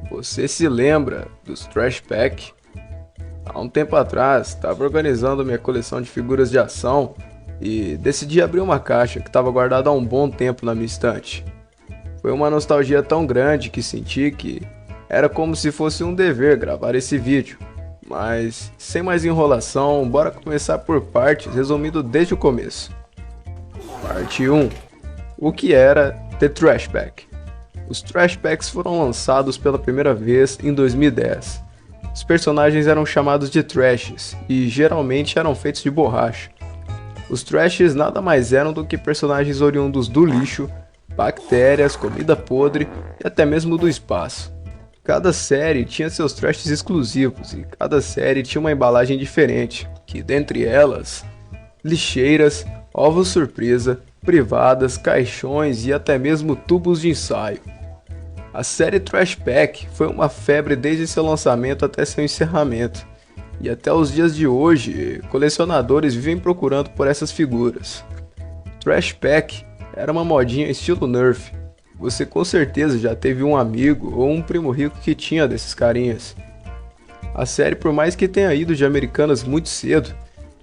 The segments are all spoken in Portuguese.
Você se lembra dos Trash Pack? Há um tempo atrás, estava organizando minha coleção de figuras de ação e decidi abrir uma caixa que estava guardada há um bom tempo na minha estante. Foi uma nostalgia tão grande que senti que era como se fosse um dever gravar esse vídeo. Mas, sem mais enrolação, bora começar por partes, resumindo desde o começo. Parte 1. O que era The Trash Pack? Os Trash Packs foram lançados pela primeira vez em 2010. Os personagens eram chamados de Trashes e geralmente eram feitos de borracha. Os Trashes nada mais eram do que personagens oriundos do lixo, bactérias, comida podre e até mesmo do espaço. Cada série tinha seus Trashes exclusivos e cada série tinha uma embalagem diferente, que dentre elas, lixeiras, ovos surpresa, privadas, caixões e até mesmo tubos de ensaio. A série Trash Pack foi uma febre desde seu lançamento até seu encerramento, e até os dias de hoje, colecionadores vivem procurando por essas figuras. Trash Pack era uma modinha estilo Nerf. Você com certeza já teve um amigo ou um primo rico que tinha desses carinhas. A série, por mais que tenha ido de Americanas muito cedo,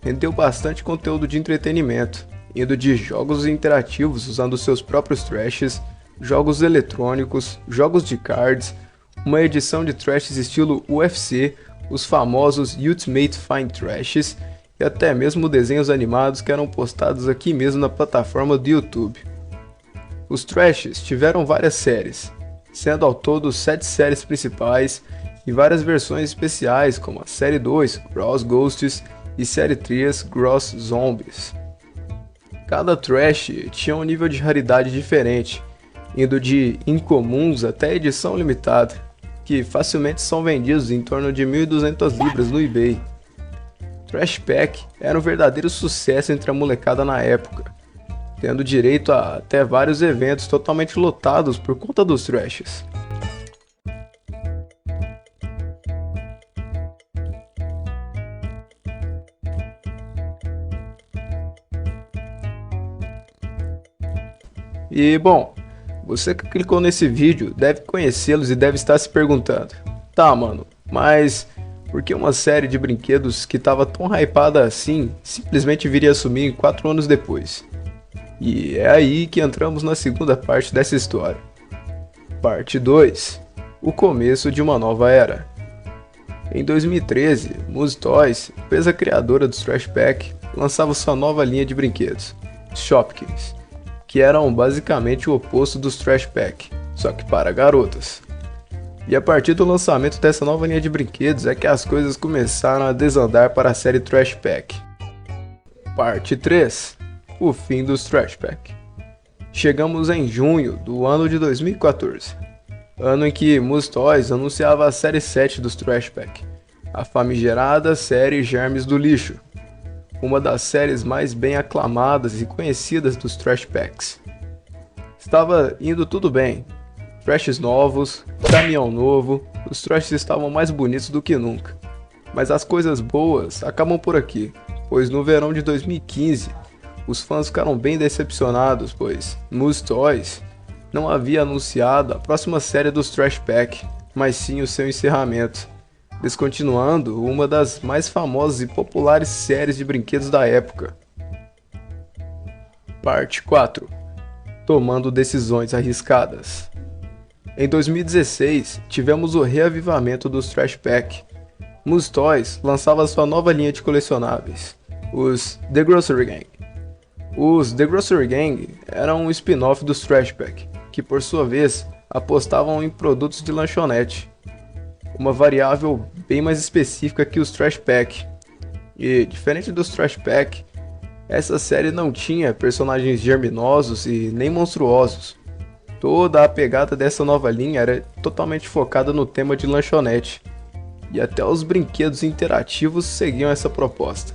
rendeu bastante conteúdo de entretenimento, indo de jogos interativos usando seus próprios trashes, jogos eletrônicos, jogos de cards, uma edição de trashes estilo UFC, os famosos Ultimate Fine Trashes e até mesmo desenhos animados que eram postados aqui mesmo na plataforma do YouTube. Os trashes tiveram várias séries, sendo ao todo 7 séries principais e várias versões especiais como a série 2, Gross Ghosts, e série 3, Gross Zombies. Cada trash tinha um nível de raridade diferente, indo de incomuns até edição limitada, que facilmente são vendidos em torno de 1.200 libras no eBay. Trash Pack era um verdadeiro sucesso entre a molecada na época, tendo direito a até vários eventos totalmente lotados por conta dos trashes. E bom, você que clicou nesse vídeo deve conhecê-los e deve estar se perguntando: tá, mano, mas por que uma série de brinquedos que estava tão hypada assim simplesmente viria a sumir 4 anos depois? E é aí que entramos na segunda parte dessa história. Parte 2. O começo de uma nova era. Em 2013, Muse Toys, empresa criadora dos Trash Pack, lançava sua nova linha de brinquedos, Shopkins, que eram basicamente o oposto dos Trash Pack, só que para garotas. E a partir do lançamento dessa nova linha de brinquedos é que as coisas começaram a desandar para a série Trash Pack. Parte 3. O fim dos Trash Pack. Chegamos em junho do ano de 2014, ano em que Muse Toys anunciava a série 7 dos Trash Pack, a famigerada série Germes do Lixo, uma das séries mais bem aclamadas e conhecidas dos Trash Packs. Estava indo tudo bem, trashes novos, caminhão novo, os trashes estavam mais bonitos do que nunca. Mas as coisas boas acabam por aqui, pois no verão de 2015, os fãs ficaram bem decepcionados, pois Muse Toys não havia anunciado a próxima série dos Trash Pack, mas sim o seu encerramento, descontinuando uma das mais famosas e populares séries de brinquedos da época. Parte 4. Tomando decisões arriscadas. Em 2016, tivemos o reavivamento dos Trash Pack. Muse Toys lançava sua nova linha de colecionáveis, os The Grocery Gang. Os The Grocery Gang eram um spin-off dos Trash Pack, que por sua vez apostavam em produtos de lanchonete, uma variável bem mais específica que os Trash Pack. E, diferente dos Trash Pack, essa série não tinha personagens germinosos e nem monstruosos. Toda a pegada dessa nova linha era totalmente focada no tema de lanchonete, e até os brinquedos interativos seguiam essa proposta.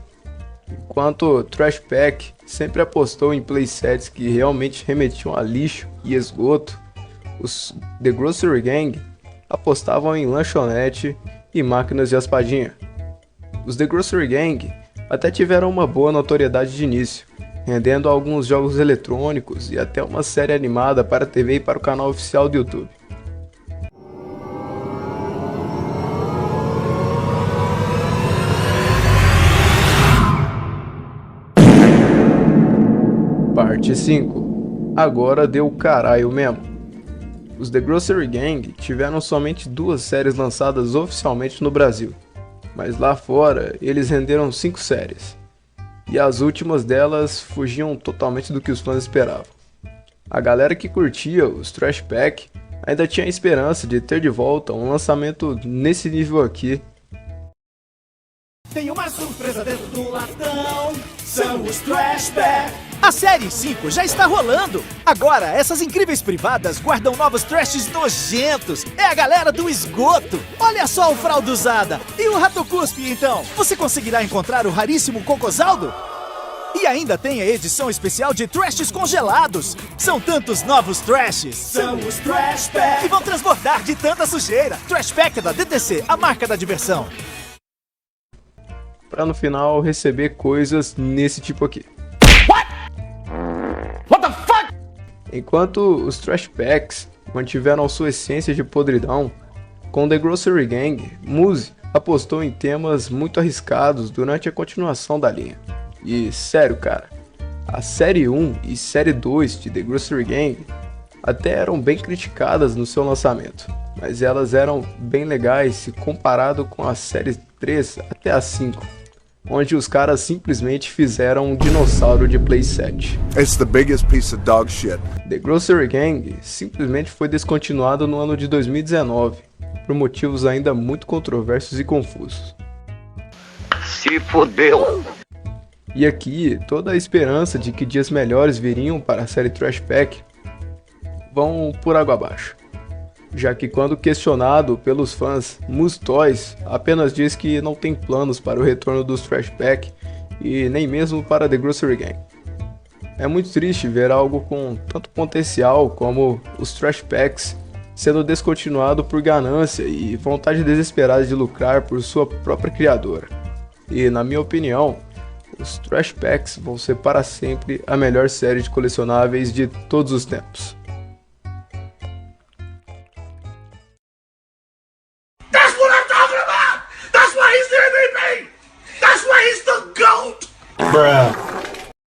Enquanto Trash Pack sempre apostou em playsets que realmente remetiam a lixo e esgoto, os The Grocery Gang apostavam em lanchonete e máquinas de aspadinha. Os The Grocery Gang até tiveram uma boa notoriedade de início, rendendo alguns jogos eletrônicos e até uma série animada para a TV e para o canal oficial do YouTube. parte 5. Agora deu caralho mesmo. Os The Grocery Gang tiveram somente 2 séries lançadas oficialmente no Brasil, mas lá fora eles renderam 5 séries. E as últimas delas fugiam totalmente do que os fãs esperavam. A galera que curtia os Trash Pack ainda tinha a esperança de ter de volta um lançamento nesse nível aqui. Tem uma surpresa dentro do latão, são os Trash Pack. A série 5 já está rolando. Agora, essas incríveis privadas guardam novos trashes nojentos. É a galera do esgoto. Olha só o Fralda Usada. E o Rato Cuspe, então? Você conseguirá encontrar o raríssimo Cocosaldo? E ainda tem a edição especial de trashes congelados. São tantos novos trashes. São os Trash Pack. Que vão transbordar de tanta sujeira. Trash Pack é da DTC, a marca da diversão. Pra no final receber coisas nesse tipo aqui. What the fuck? Enquanto os Trash Packs mantiveram sua essência de podridão, com The Grocery Gang, Muse apostou em temas muito arriscados durante a continuação da linha. E sério cara, a série 1 e série 2 de The Grocery Gang até eram bem criticadas no seu lançamento, mas elas eram bem legais se comparado com a série 3 até a 5, onde os caras simplesmente fizeram um dinossauro de playset. It's the biggest piece of dog shit. The Grocery Gang simplesmente foi descontinuado no ano de 2019, por motivos ainda muito controversos e confusos. Se fodeu! E aqui, toda a esperança de que dias melhores viriam para a série Trash Pack vão por água abaixo, já que quando questionado pelos fãs, Muse Toys apenas diz que não tem planos para o retorno dos Trash Pack e nem mesmo para The Grocery Gang. É muito triste ver algo com tanto potencial como os Trash Packs sendo descontinuado por ganância e vontade desesperada de lucrar por sua própria criadora. E na minha opinião, os Trash Packs vão ser para sempre a melhor série de colecionáveis de todos os tempos.